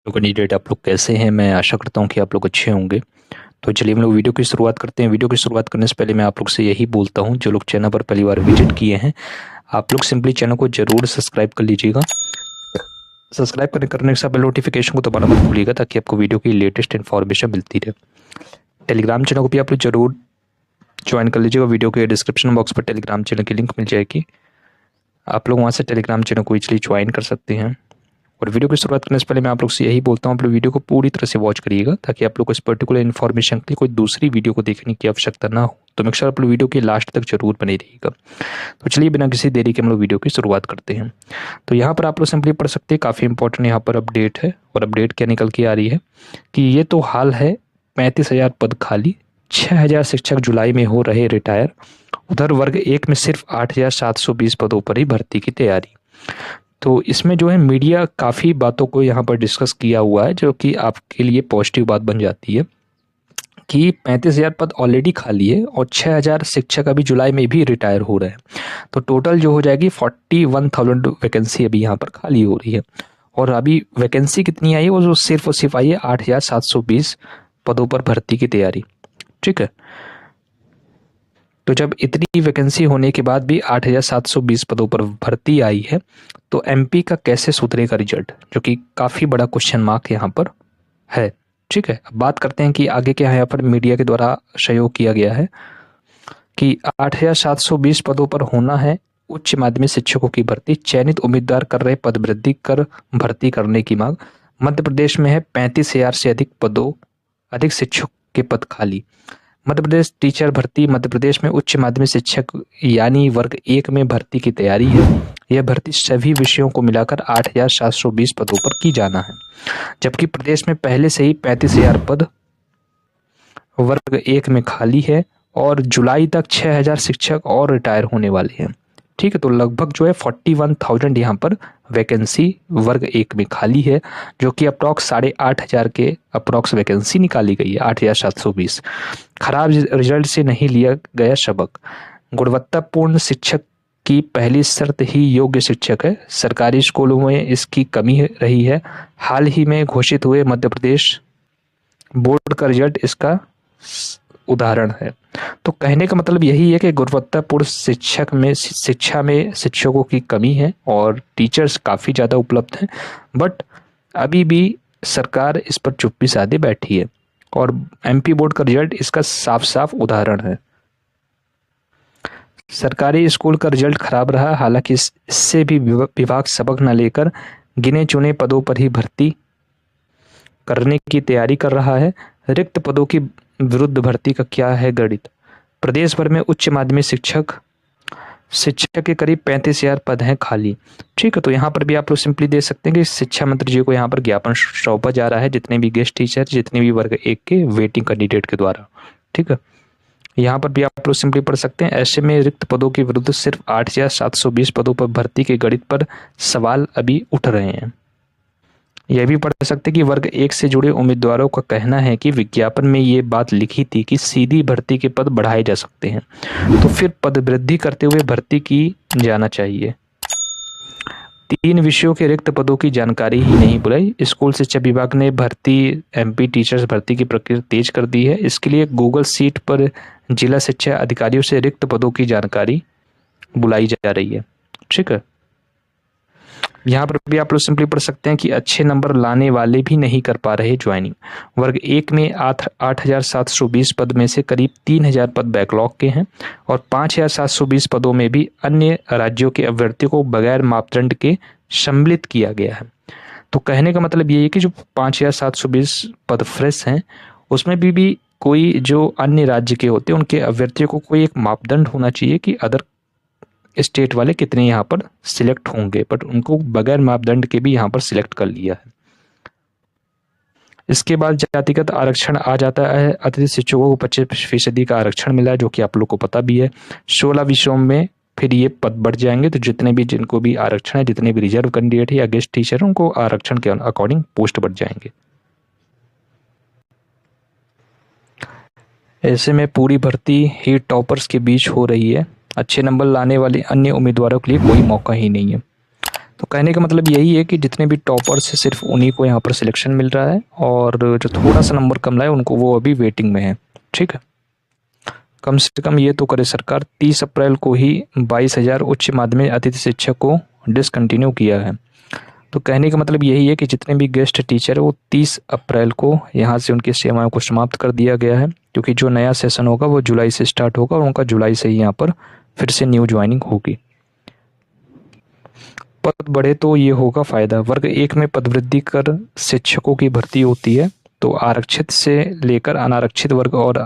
तो कैंडिडेट आप लोग कैसे हैं? मैं आशा करता हूं कि आप लोग अच्छे होंगे। तो चलिए हम लोग वीडियो की शुरुआत करते हैं। वीडियो की शुरुआत करने से पहले मैं आप लोग से यही बोलता हूं, जो लोग चैनल पर पहली बार विजिट किए हैं, आप लोग सिंपली चैनल को जरूर सब्सक्राइब कर लीजिएगा। सब्सक्राइब करने के साथ बेल नोटिफिकेशन को दबाना मत भूलिएगा, ताकि आपको वीडियो की लेटेस्ट इन्फॉर्मेशन मिलती रहे। टेलीग्राम चैनल को भी आप लोग जरूर ज्वाइन कर लीजिएगा। वीडियो के डिस्क्रिप्शन बॉक्स पर टेलीग्राम चैनल की लिंक मिल जाएगी, आप लोग वहाँ से टेलीग्राम चैनल को इजीली ज्वाइन कर सकते हैं। और वीडियो की शुरुआत करने से पहले मैं आप लोग से यही बोलता हूँ, आप लोग वीडियो को पूरी तरह से वॉच करिएगा, ताकि आप लोग को इस पर्टिकुलर इन्फॉर्मेशन के लिए कोई दूसरी वीडियो को देखने की आवश्यकता ना हो। तो मेक श्योर आप लोग वीडियो के लास्ट तक जरूर बने रहिएगा। तो चलिए बिना किसी देरी के हम लोग वीडियो की शुरुआत करते हैं। तो यहाँ पर आप लोग सिंपली पढ़ सकते हैं, काफ़ी इंपॉर्टेंट यहाँ पर अपडेट है। और अपडेट क्या निकल के आ रही है कि ये तो हाल है 35,000 पद खाली, 6,000 शिक्षक जुलाई में हो रहे रिटायर। उधर वर्ग 1 में सिर्फ 8,720 पदों पर ही भर्ती की तैयारी। तो इसमें जो है मीडिया काफ़ी बातों को यहाँ पर डिस्कस किया हुआ है, जो कि आपके लिए पॉजिटिव बात बन जाती है कि 35,000 पद ऑलरेडी खाली है और 6,000 शिक्षक अभी जुलाई में भी रिटायर हो रहे हैं। तो टोटल जो हो जाएगी 41,000 वैकेंसी अभी यहाँ पर खाली हो रही है। और अभी वैकेंसी कितनी आई है, वो जो सिर्फ और सिर्फ आई है 8,720 पदों पर भर्ती की तैयारी। ठीक है, तो जब इतनी वैकेंसी होने के बाद भी 8,720 पदों पर भर्ती आई है, तो एमपी का कैसे सुधरेगा रिजल्ट, जो कि काफ़ी बड़ा क्वेश्चन मार्क यहाँ पर है। ठीक है, अब बात करते हैं कि आगे क्या है। यहाँ पर मीडिया के द्वारा सहयोग किया गया है कि 8,720 पदों पर होना है उच्च माध्यमिक शिक्षकों की भर्ती। चयनित उम्मीदवार कर रहे पद वृद्धि कर भर्ती करने की मांग। मध्य प्रदेश में है 35,000 से अधिक शिक्षक के पद खाली। मध्य प्रदेश टीचर भर्ती। मध्य प्रदेश में उच्च माध्यमिक शिक्षक यानी वर्ग 1 में भर्ती की तैयारी है। यह भर्ती सभी विषयों को मिलाकर 8,720 पदों पर की जाना है, जबकि प्रदेश में पहले से ही 35,000 पद वर्ग 1 में खाली है और जुलाई तक 6,000 शिक्षक और रिटायर होने वाले हैं। ठीक है, तो लगभग जो है 41,000 यहाँ पर वैकेंसी वर्ग 1 में खाली है, जो कि अप्रॉक्स 8,500 के अप्रॉक्स वैकेंसी निकाली गई है। 8,720 खराब रिजल्ट से नहीं लिया गया सबक। गुणवत्तापूर्ण शिक्षक की पहली शर्त ही योग्य शिक्षक है। सरकारी स्कूलों में इसकी कमी रही है। हाल ही में घोषित हुए मध्य प्रदेश बोर्ड का रिजल्ट इसका उदाहरण है। तो कहने का मतलब यही है कि गुणवत्तापूर्ण शिक्षा में शिक्षकों की कमी है और टीचर्स काफ़ी ज़्यादा उपलब्ध हैं, बट अभी भी सरकार इस पर चुप्पी साधे बैठी है और एमपी बोर्ड का रिजल्ट इसका साफ साफ उदाहरण है। सरकारी स्कूल का रिजल्ट खराब रहा, हालांकि इससे भी विभाग सबक न लेकर गिने चुने पदों पर ही भर्ती करने की तैयारी कर रहा है। रिक्त पदों की विरुद्ध भर्ती का क्या है गणित। प्रदेश भर में उच्च माध्यमिक शिक्षक के करीब 35,000 पद हैं खाली। ठीक है, तो यहाँ पर भी आप लोग सिंपली दे सकते हैं कि शिक्षा मंत्री जी को यहाँ पर ज्ञापन सौंपा जा रहा है, जितने भी गेस्ट टीचर, जितने भी वर्ग 1 के वेटिंग कैंडिडेट के द्वारा। ठीक है, यहाँ पर भी आप लोग सिंपली पढ़ सकते हैं, ऐसे में रिक्त पदों के विरुद्ध सिर्फ 8,720 पदों पर भर्ती के गणित पर सवाल अभी उठ रहे हैं। यह भी पढ़ सकते हैं कि वर्ग 1 से जुड़े उम्मीदवारों का कहना है कि विज्ञापन में ये बात लिखी थी कि सीधी भर्ती के पद बढ़ाए जा सकते हैं, तो फिर पद वृद्धि करते हुए भर्ती की जाना चाहिए। 3 विषयों के रिक्त पदों की जानकारी ही नहीं बुलाई। स्कूल शिक्षा विभाग ने एमपी टीचर्स भर्ती की प्रक्रिया तेज कर दी है। इसके लिए गूगल सीट पर जिला शिक्षा अधिकारियों से रिक्त पदों की जानकारी बुलाई जा रही है। ठीक है, यहाँ पर भी आप लोग सिंपली पढ़ सकते हैं कि अच्छे नंबर लाने वाले भी नहीं कर पा रहे ज्वाइनिंग। वर्ग 1 में 8,720 पद में से करीब 3,000 पद बैकलॉग के हैं और 5,720 पदों में भी अन्य राज्यों के अभ्यर्थियों को बगैर मापदंड के सम्मिलित किया गया है। तो कहने का मतलब ये है कि जो 5,720 पद फ्रेश हैं, उसमें भी कोई जो अन्य राज्य के होते हैं उनके अभ्यर्थियों को कोई एक मापदंड होना चाहिए कि अदर स्टेट वाले कितने यहाँ पर सिलेक्ट होंगे, बट उनको बगैर मापदंड के भी यहाँ पर सिलेक्ट कर लिया है। इसके बाद जातिगत आरक्षण आ जाता है। अतिथि शिक्षकों को 25% का आरक्षण मिला है, जो कि आप लोग को पता भी है। 16 विषयों में फिर ये पद बढ़ जाएंगे, तो जिनको भी आरक्षण है, जितने भी रिजर्व कैंडिडेट है या गेस्ट टीचर है, उनको आरक्षण के अकॉर्डिंग पोस्ट बढ़ जाएंगे। ऐसे में पूरी भर्ती ही टॉपर्स के बीच हो रही है। अच्छे नंबर लाने वाले अन्य उम्मीदवारों के लिए कोई मौका ही नहीं है। तो कहने का मतलब यही है कि जितने भी टॉपर्स हैं सिर्फ उन्हीं को यहाँ पर सिलेक्शन मिल रहा है, और जो थोड़ा सा नंबर कम लाए उनको वो अभी वेटिंग में है। ठीक है, कम से कम ये तो करे सरकार। 30 अप्रैल को ही 22,000 उच्च माध्यमिक अतिथि शिक्षक को डिसकंटिन्यू किया है। तो कहने का मतलब यही है कि जितने भी गेस्ट टीचर है वो 30 अप्रैल को यहाँ से उनकी सेवाओं को समाप्त कर दिया गया है, क्योंकि जो नया सेशन होगा वो जुलाई से स्टार्ट होगा और उनका जुलाई से ही यहाँ पर फिर से न्यू ज्वाइनिंग होगी। पद बढ़े तो ये होगा फायदा। वर्ग 1 में पदवृद्धि कर शिक्षकों की भर्ती होती है, तो आरक्षित से लेकर अनारक्षित वर्ग और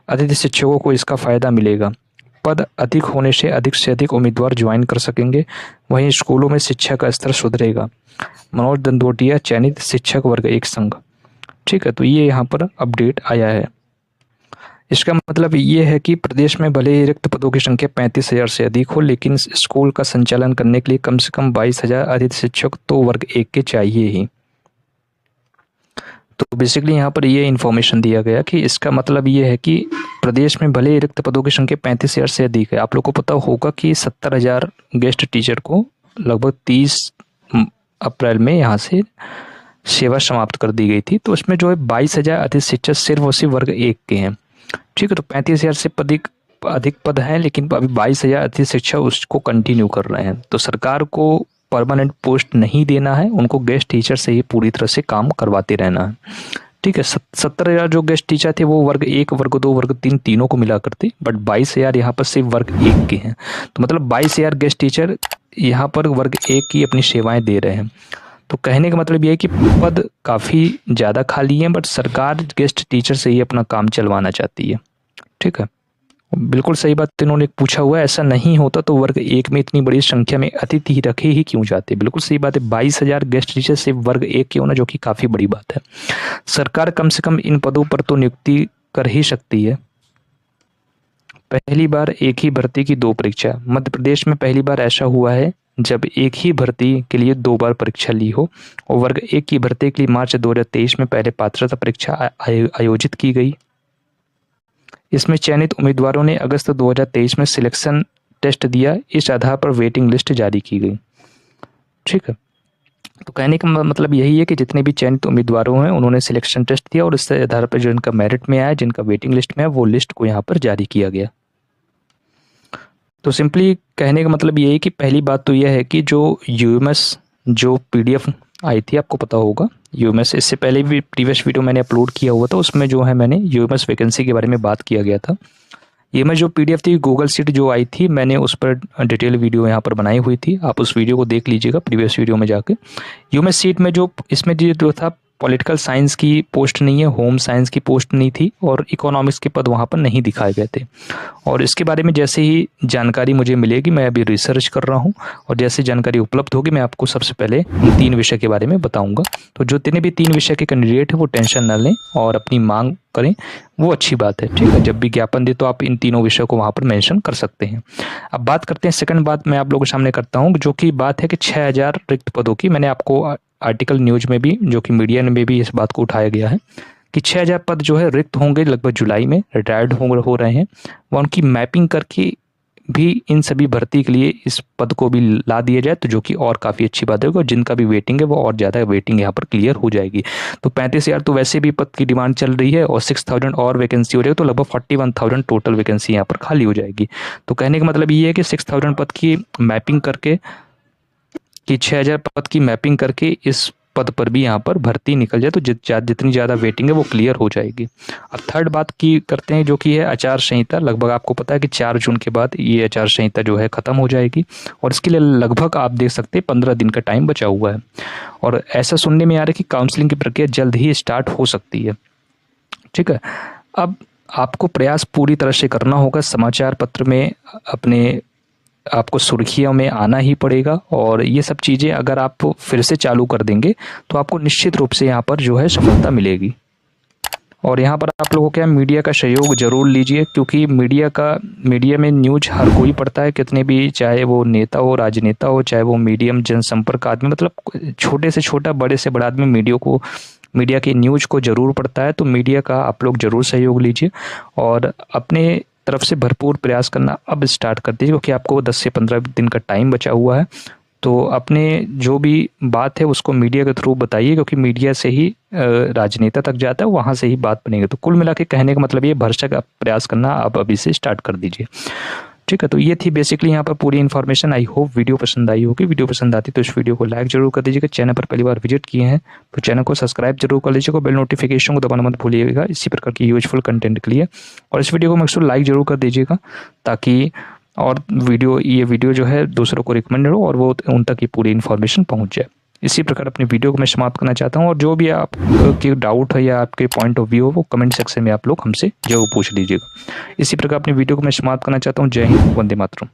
अतिथि शिक्षकों को इसका फायदा मिलेगा। पद अधिक होने से अधिक उम्मीदवार ज्वाइन कर सकेंगे। वहीं स्कूलों में शिक्षा का स्तर सुधरेगा। मनोज दंदोटिया, चयनित शिक्षक वर्ग 1 संघ। ठीक है, तो ये यहाँ पर अपडेट आया है। इसका मतलब ये है कि प्रदेश में भले ही रिक्त पदों की संख्या 35,000 से अधिक हो, लेकिन स्कूल का संचालन करने के लिए कम से कम 22,000 अतिथि शिक्षक तो वर्ग 1 के चाहिए ही। तो बेसिकली यहाँ पर ये इन्फॉर्मेशन दिया गया कि इसका मतलब ये है कि प्रदेश में भले ही रिक्त पदों की संख्या 35,000 से अधिक है। आप लोग को पता होगा कि 70,000 गेस्ट टीचर को लगभग 30 अप्रैल में यहाँ से सेवा समाप्त कर दी गई थी। तो इसमें जो है 22,000 अतिथि शिक्षक सिर्फ उसी वर्ग 1 के हैं। ठीक है, तो 35,000 से अधिक पद हैं, लेकिन अभी 22,000 अतिथि शिक्षक उसको कंटिन्यू कर रहे हैं। तो सरकार को परमानेंट पोस्ट नहीं देना है, उनको गेस्ट टीचर से ही पूरी तरह से काम करवाते रहना है। ठीक है, 70,000 जो गेस्ट टीचर थे वो वर्ग 1, वर्ग 2, वर्ग 3 तीनों को मिला करते, बट 22,000 यहाँ पर सिर्फ वर्ग 1 के हैं। तो मतलब 22,000 गेस्ट टीचर यहाँ पर वर्ग 1 की अपनी सेवाएं दे रहे हैं। तो कहने का मतलब ये है कि पद काफ़ी ज़्यादा खाली हैं, बट सरकार गेस्ट टीचर से ही अपना काम चलवाना चाहती है। ठीक है, बिल्कुल सही बात इन्होंने पूछा हुआ है। ऐसा नहीं होता तो वर्ग 1 में इतनी बड़ी संख्या में अतिथि रखे ही क्यों जाते। बिल्कुल सही बात है, 22,000 गेस्ट टीचर सिर्फ वर्ग 1 के होना, जो कि काफ़ी बड़ी बात है। सरकार कम से कम इन पदों पर तो नियुक्ति कर ही सकती है। पहली बार एक ही भर्ती की 2 परीक्षा। मध्य प्रदेश में पहली बार ऐसा हुआ है जब एक ही भर्ती के लिए 2 बार परीक्षा ली हो। और वर्ग 1 की भर्ती के लिए मार्च 2023 में पहले पात्रता परीक्षा आयोजित की गई। इसमें चयनित उम्मीदवारों ने अगस्त 2023 में सिलेक्शन टेस्ट दिया। इस आधार पर वेटिंग लिस्ट जारी की गई। ठीक है, तो कहने का मतलब यही है कि जितने भी चयनित उम्मीदवारों हैं उन्होंने सिलेक्शन टेस्ट दिया, और इस आधार पर जो इनका मेरिट में आया, जिनका वेटिंग लिस्ट में है, वो लिस्ट को यहाँ पर जारी किया गया। तो सिंपली कहने का मतलब ये है कि पहली बात तो यह है कि जो यूएमएस जो पीडीएफ आई थी, आपको पता होगा यूएमएस, इससे पहले भी प्रीवियस वीडियो मैंने अपलोड किया हुआ था, उसमें जो है मैंने यूएमएस वैकेंसी के बारे में बात किया गया था। यूएमएस जो पीडीएफ थी गूगल शीट जो आई थी, मैंने उस पर डिटेल वीडियो यहाँ पर बनाई हुई थी। आप उस वीडियो को देख लीजिएगा प्रीवियस वीडियो में जाके। यूएमएस शीट में जो इसमें जो था, पॉलिटिकल साइंस की पोस्ट नहीं है, होम साइंस की पोस्ट नहीं थी, और इकोनॉमिक्स के पद वहाँ पर नहीं दिखाए गए थे। और इसके बारे में जैसे ही जानकारी मुझे मिलेगी, मैं अभी रिसर्च कर रहा हूँ, और जैसे जानकारी उपलब्ध होगी मैं आपको सबसे पहले इन 3 विषय के बारे में बताऊँगा। तो जो जितने भी 3 विषय के कैंडिडेट हैं वो टेंशन न लें और अपनी मांग करें, वो अच्छी बात है। ठीक है, जब भी ज्ञापन दे तो आप इन तीनों विषयों को वहाँ पर मेंशन कर सकते हैं। अब बात करते हैं सेकंड बात मैं आप लोगों के सामने करता हूँ, जो कि बात है कि 6,000 रिक्त पदों की। मैंने आपको आर्टिकल न्यूज में भी, जो कि मीडिया में भी इस बात को उठाया गया है कि 6,000 पद जो है रिक्त होंगे लगभग जुलाई में, रिटायर्ड हो रहे हैं। वह उनकी मैपिंग करके भी इन सभी भर्ती के लिए इस पद को भी ला दिया जाए, तो जो कि और काफ़ी अच्छी बात है, और जिनका भी वेटिंग है वो और ज़्यादा वेटिंग यहाँ पर क्लियर हो जाएगी। तो 35,000 तो वैसे भी पद की डिमांड चल रही है, और 6,000 और वैकेंसी हो जाएगी, तो लगभग 41,000 टोटल वैकेंसी यहाँ पर खाली हो जाएगी। तो कहने का मतलब ये है कि 6,000 पद की मैपिंग करके, कि 6,000 पद की मैपिंग करके इस पद पर भी यहाँ पर भर्ती निकल जाए, तो जितनी ज़्यादा वेटिंग है वो क्लियर हो जाएगी। अब थर्ड बात की करते हैं, जो कि है आचार संहिता। लगभग आपको पता है कि 4 जून के बाद ये आचार संहिता जो है ख़त्म हो जाएगी, और इसके लिए लगभग आप देख सकते हैं 15 दिन का टाइम बचा हुआ है। और ऐसा सुनने में आ रहा है कि काउंसलिंग की प्रक्रिया जल्द ही स्टार्ट हो सकती है। ठीक है, अब आपको प्रयास पूरी तरह से करना होगा। समाचार पत्र में अपने आपको सुर्खियों में आना ही पड़ेगा, और ये सब चीज़ें अगर आप फिर से चालू कर देंगे तो आपको निश्चित रूप से यहाँ पर जो है सफलता मिलेगी। और यहाँ पर आप लोगों के मीडिया का सहयोग जरूर लीजिए, क्योंकि मीडिया में न्यूज हर कोई पढ़ता है, कितने भी, चाहे वो नेता हो, राजनेता हो, चाहे वो मीडियम जनसंपर्क आदमी, मतलब छोटे से छोटा, बड़े से बड़ा आदमी मीडिया की न्यूज को जरूर पढ़ता है। तो मीडिया का आप लोग जरूर सहयोग लीजिए, और अपने तरफ से भरपूर प्रयास करना अब स्टार्ट कर दीजिए, क्योंकि आपको 10 से 15 दिन का टाइम बचा हुआ है। तो अपने जो भी बात है उसको मीडिया के थ्रू बताइए, क्योंकि मीडिया से ही राजनेता तक जाता है, वहाँ से ही बात बनेगी। तो कुल मिला के कहने का मतलब ये, भरोसा का प्रयास करना आप अभी से स्टार्ट कर दीजिए। ठीक है, तो ये थी बेसिकली यहाँ पर पूरी इन्फॉर्मेशन। आई होप वीडियो पसंद आई होगी। वीडियो पसंद आती तो इस वीडियो को लाइक जरूर कर दीजिएगा। चैनल पर पहली बार विजिट किए हैं तो चैनल को सब्सक्राइब जरूर कर लीजिएगा। बेल नोटिफिकेशन को दबाना मत भूलिएगा इसी प्रकार की यूजफुल कंटेंट के लिए। और इस वीडियो को मैक्सिमम लाइक जरूर कर दीजिएगा, ताकि और ये वीडियो जो है दूसरों को रिकमेंडेड हो और वो उन तक ये पूरी इन्फॉर्मेशन पहुँच जाए। इसी प्रकार अपनी वीडियो को मैं समाप्त करना चाहता हूँ। और जो भी आपके डाउट है या आपके पॉइंट ऑफ व्यू हो वो कमेंट सेक्शन में आप लोग हमसे जरूर पूछ लीजिएगा। इसी प्रकार अपनी वीडियो को मैं समाप्त करना चाहता हूँ। जय हिंद, वंदे मातरम।